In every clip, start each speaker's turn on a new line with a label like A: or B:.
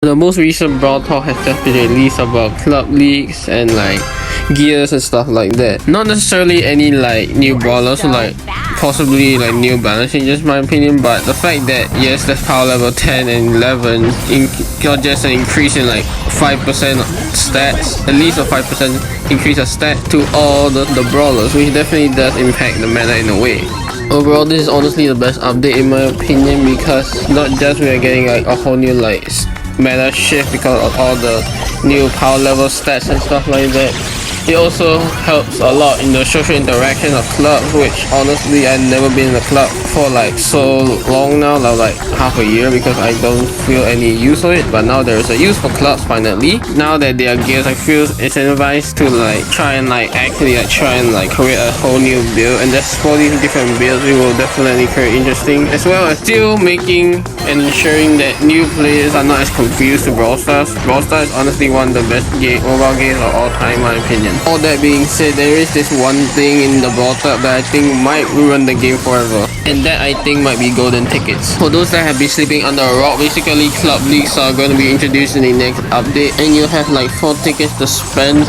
A: The most recent Brawl Talk has just been released about club leagues and like gears and stuff like that. Not necessarily any like new brawlers or like possibly like new balance changes in my opinion, but the fact that yes, there's power level 10 and 11 got just an increase in like 5% stats, at least a 5% increase of stats to all the brawlers, which definitely does impact the meta in a way. Overall, this is honestly the best update in my opinion, because not just we are getting like a whole new like meta shift because of all the new power level stats and stuff like that. It also helps a lot in the social interaction of club, which honestly I've never been in a club for like so long now, like half a year, because I don't feel any use of it. But now there is a use for clubs finally. Now that they are gears, I feel incentivized to like try and like actually try and like create a whole new build, and just for these different builds we will definitely create interesting, as well as still making and ensuring that new players are not as confused to Brawl Stars. Brawl Stars is honestly one of the best mobile games of all time in my opinion. All that being said, there is this one thing in the Brawl Stars that I think might ruin the game forever, and that I think might be golden tickets. For those that have been sleeping under a rock, basically club leagues are going to be introduced in the next update, and you have like 4 tickets to spend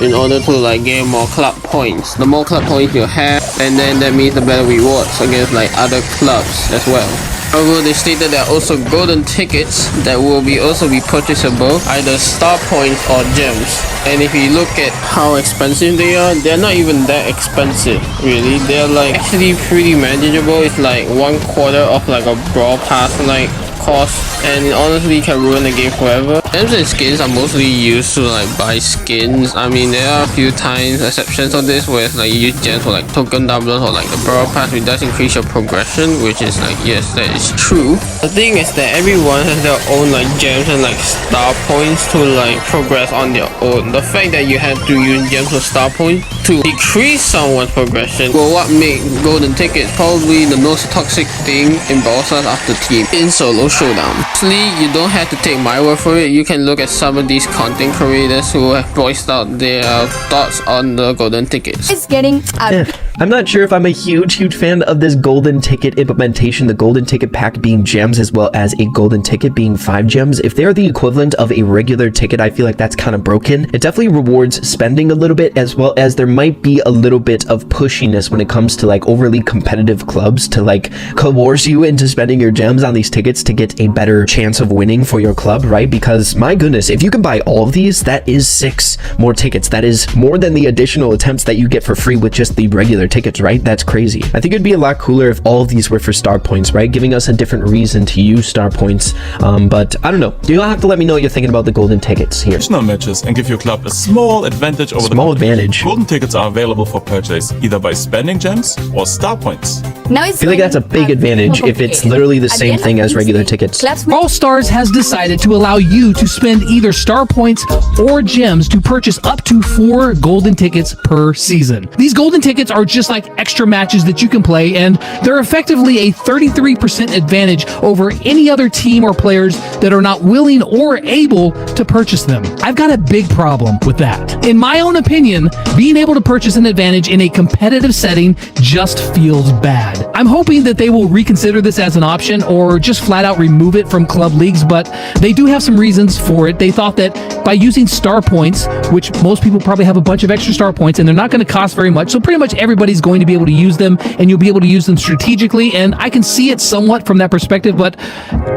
A: in order to like gain more club points. The more club points you have, and then that means the better rewards against like other clubs as well. However, they stated there are also golden tickets that will also be purchasable, either star points or gems. And if you look at how expensive they are, they're not even that expensive really. They're like actually pretty manageable. It's like 1/4 of like a Brawl Pass like cost, and it honestly can ruin the game forever. Gems and skins are mostly used to like buy skins. I mean, there are a few times exceptions of this where like you use gems for like token doublers or like the Brawl Pass, which does increase your progression, which is like, yes, that is true. The thing is that everyone has their own like gems and like star points to like progress on their own. The fact that you have to use gems or star points to decrease someone's progression will what make golden tickets probably the most toxic thing in Brawl Stars after team in solo showdown. Actually, you don't have to take my word for it. You can look at some of these content creators who have voiced out their thoughts on the golden tickets.
B: It's getting
C: I'm not sure if I'm a huge fan of this golden ticket implementation, the golden ticket pack being gems as well as a golden ticket being 5 gems. If they're the equivalent of a regular ticket, I feel like that's kind of broken. It definitely rewards spending a little bit, as well as there might be a little bit of pushiness when it comes to like overly competitive clubs to like coerce you into spending your gems on these tickets to get a better chance of winning for your club, right? Because my goodness, if you can buy all of these, that is 6 more tickets. That is more than the additional attempts that you get for free with just the regular tickets, right? That's crazy. I think it'd be a lot cooler if all of these were for star points, right? Giving us a different reason to use star points. But I don't know. You'll have to let me know what you're thinking about the golden tickets here.
D: Additional matches and give your club a small advantage over Golden tickets are available for purchase either by spending gems or star points.
B: Now
C: I feel like that's a big advantage if it's literally the same thing as regular tickets.
E: Brawl Stars has decided to allow you to spend either star points or gems to purchase up to 4 golden tickets per season. These golden tickets are just like extra matches that you can play, and they're effectively a 33% advantage over any other team or players that are not willing or able to purchase them. I've got a big problem with that. In my own opinion, being able to purchase an advantage in a competitive setting just feels bad. I'm hoping that they will reconsider this as an option or just flat out remove it from club leagues, but they do have some reasons for it. They thought that by using star points, which most people probably have a bunch of extra star points and they're not going to cost very much, so pretty much everybody's going to be able to use them, and you'll be able to use them strategically, and I can see it somewhat from that perspective, but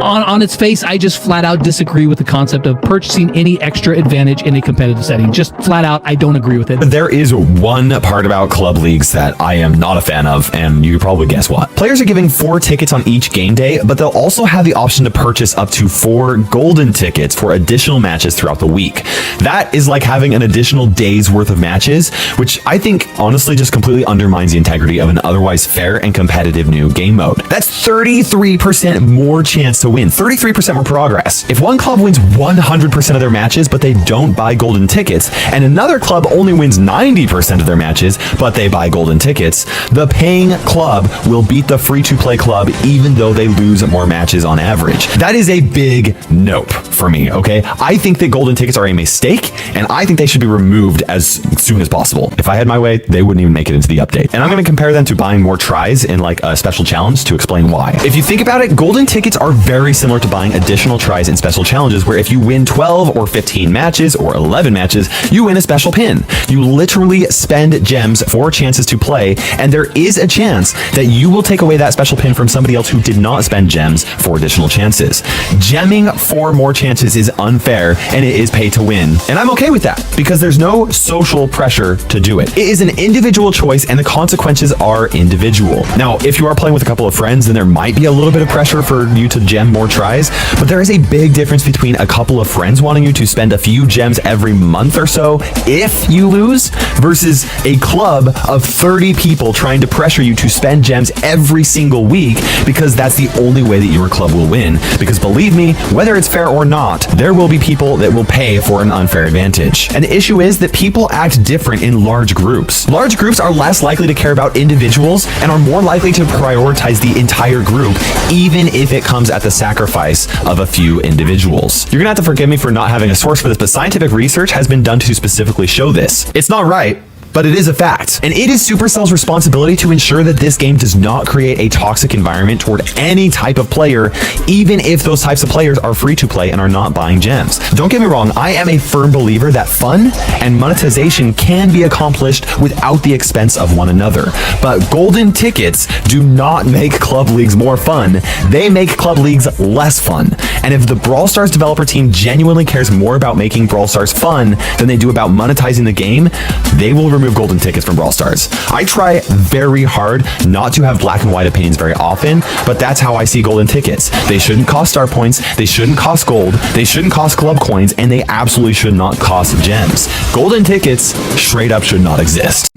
E: on its face, I just flat out disagree with the concept of purchasing any extra advantage in a competitive setting. Just flat out, I don't agree with it.
F: There is one part about club leagues that I am not a fan of, and you probably guess what. Players are giving 4 tickets on each game day, but they'll also have the option to purchase up to 4 golden tickets for additional matches throughout the week. That is like having an additional day's worth of matches, which I think honestly just completely undermines the integrity of an otherwise fair and competitive new game mode. That's 33% more chance to win, 33% more progress. If one club wins 100% of their matches, but they don't buy golden tickets, and another club only wins 90% of their matches, but they buy golden tickets, the paying club will beat the free-to-play club even though they lose more matches on average. That is a big nope for me, okay? I think that golden tickets tickets are a mistake, and I think they should be removed as soon as possible. If I had my way, they wouldn't even make it into the update. And I'm going to compare them to buying more tries in like a special challenge to explain why. If you think about it, golden tickets are very similar to buying additional tries in special challenges, where if you win 12 or 15 matches or 11 matches, you win a special pin. You literally spend gems for chances to play, and there is a chance that you will take away that special pin from somebody else who did not spend gems for additional chances. Gemming for more chances is unfair, and it is pay to win. And I'm okay with that because there's no social pressure to do it. It is an individual choice, and the consequences are individual. Now, if you are playing with a couple of friends, then there might be a little bit of pressure for you to gem more tries, but there is a big difference between a couple of friends wanting you to spend a few gems every month or so if you lose, versus a club of 30 people trying to pressure you to spend gems every single week because that's the only way that your club will win. Because believe me, whether it's fair or not, there will be people that will pay for an unfair advantage. And the issue is that people act different in large groups. Large groups are less likely to care about individuals and are more likely to prioritize the entire group, even if it comes at the sacrifice of a few individuals. You're gonna have to forgive me for not having a source for this, but scientific research has been done to specifically show this. It's not right, but it is a fact. And it is Supercell's responsibility to ensure that this game does not create a toxic environment toward any type of player, even if those types of players are free to play and are not buying gems. Don't get me wrong, I am a firm believer that fun and monetization can be accomplished without the expense of one another. But golden tickets do not make club leagues more fun, they make club leagues less fun. And if the Brawl Stars developer team genuinely cares more about making Brawl Stars fun than they do about monetizing the game, they will remove golden tickets from Brawl Stars. I try very hard not to have black and white opinions very often, but that's how I see golden tickets. They shouldn't cost star points, they shouldn't cost gold, they shouldn't cost club coins, and they absolutely should not cost gems. Golden tickets straight up should not exist.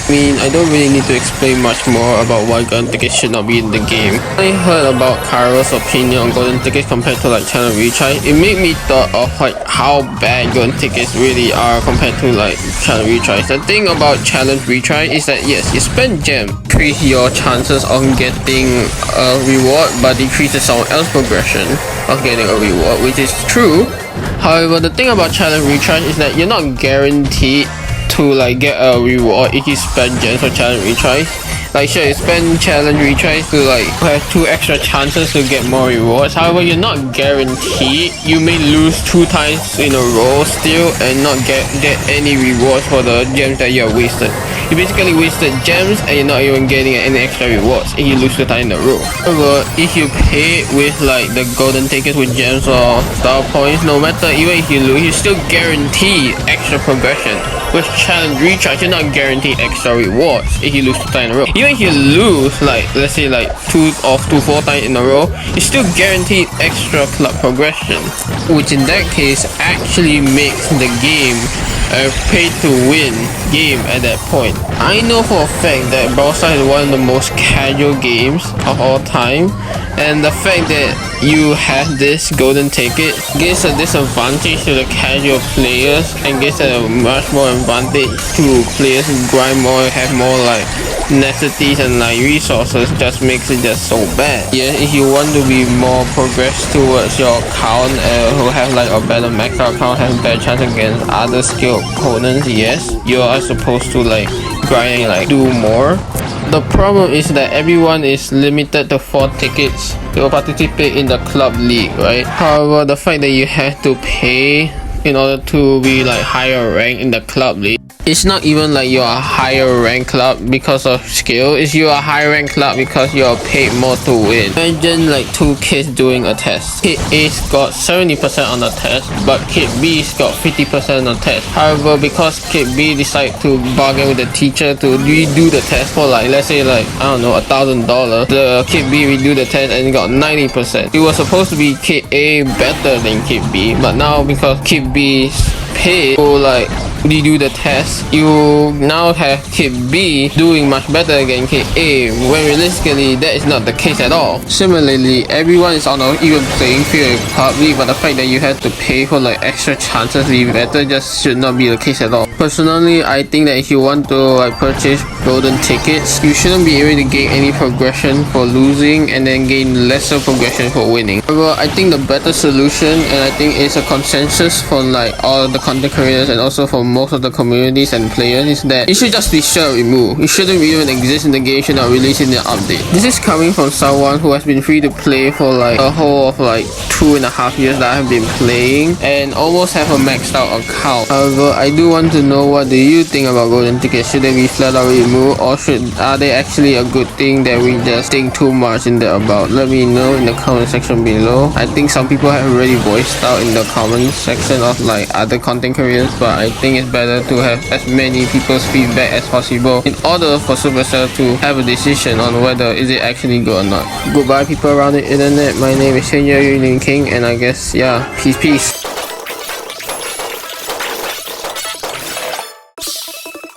A: I mean, I don't really need to explain much more about why golden tickets should not be in the game. I heard about Kyra's opinion on golden tickets compared to like challenge retry. It made me thought of like how bad golden tickets really are compared to like challenge retries. The thing about challenge retry is that yes, you spend gem, increase your chances of getting a reward, but decreases someone else's progression of getting a reward, which is true. However, the thing about challenge retry is that you're not guaranteed to like get a reward if you spend gems for challenge retries. Like sure, you spend challenge retries to like have 2 extra chances to get more rewards. However, you're not guaranteed. You may lose 2 times in a row still and not get any rewards for the gems that you have wasted. You basically wasted gems and you're not even getting any extra rewards if you lose 2 times in a row. However, if you pay with like the golden tickets with gems or star points, no matter, even if you lose, you still guarantee extra progression. With challenge retries, you're not guaranteed extra rewards if you lose 2 times in a row. Even if you lose like let's say like 2 or 4 times in a row, you still guaranteed extra club progression, which in that case actually makes the game a pay to win game at that point. I know for a fact that Brawl Stars is one of the most casual games of all time, and the fact that you have this golden ticket gives a disadvantage to the casual players and gives a much more advantage to players who grind more, have more like necessities and like resources. Just makes it just so bad. Yeah, if you want to be more progressed towards your account, who have like a better max account, have better chance against other skilled opponents, yes, you are supposed to like grind and like do more. The problem is that everyone is limited to 4 tickets to participate in the club league, right? However, the fact that you have to pay in order to be like higher rank in the club league, it's not even like you're a higher rank club because of skill, it's you're a higher rank club because you're paid more to win. Imagine like 2 kids doing a test. Kid A's got 70% on the test, but Kid B's got 50% on the test. However, because Kid B decided to bargain with the teacher to redo the test for like, let's say like, I don't know, $1,000, the Kid B redo the test and got 90%. It was supposed to be Kid A better than Kid B, but now because Kid B's pay or like redo the test, you now have kid B doing much better against kid A, when realistically that is not the case at all. Similarly, everyone is on an even playing field in PUBG, but the fact that you have to pay for like extra chances to be better just should not be the case at all. Personally, I think that if you want to like purchase golden tickets, you shouldn't be able to gain any progression for losing and then gain lesser progression for winning. However, I think the better solution, and I think it's a consensus for like all of the content creators and also for most of the communities and players, is that it should just be shut remove. It shouldn't even exist in the game, should not release in the update. This is coming from someone who has been free to play for like a whole of like 2.5 years that I have been playing and almost have a maxed out account. However, I do want to know, what do you think about golden tickets? Should they be flat out removed, or are they actually a good thing that we just think too much in there about? Let me know in the comment section below. I think some people have already voiced out in the comment section of like other content creators, but I think it's better to have as many people's feedback as possible in order for Supercell to have a decision on whether is it actually good or not. Goodbye people around the internet, my name is Shenye King, and I guess yeah, peace.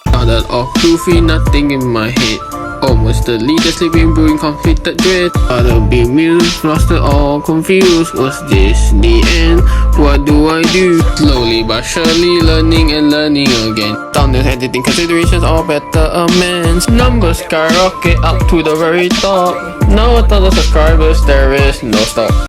A: Now that all goofy, nothing in my head. Almost the leader sleeping, brewing conflicted dread. Other big meals, lost it all confused. Was this the end? What do I do? Slowly but surely learning and learning again. Thumbnails, editing considerations, all better amends. Numbers skyrocket up to the very top. Now 1,000 subscribers, there is no stop.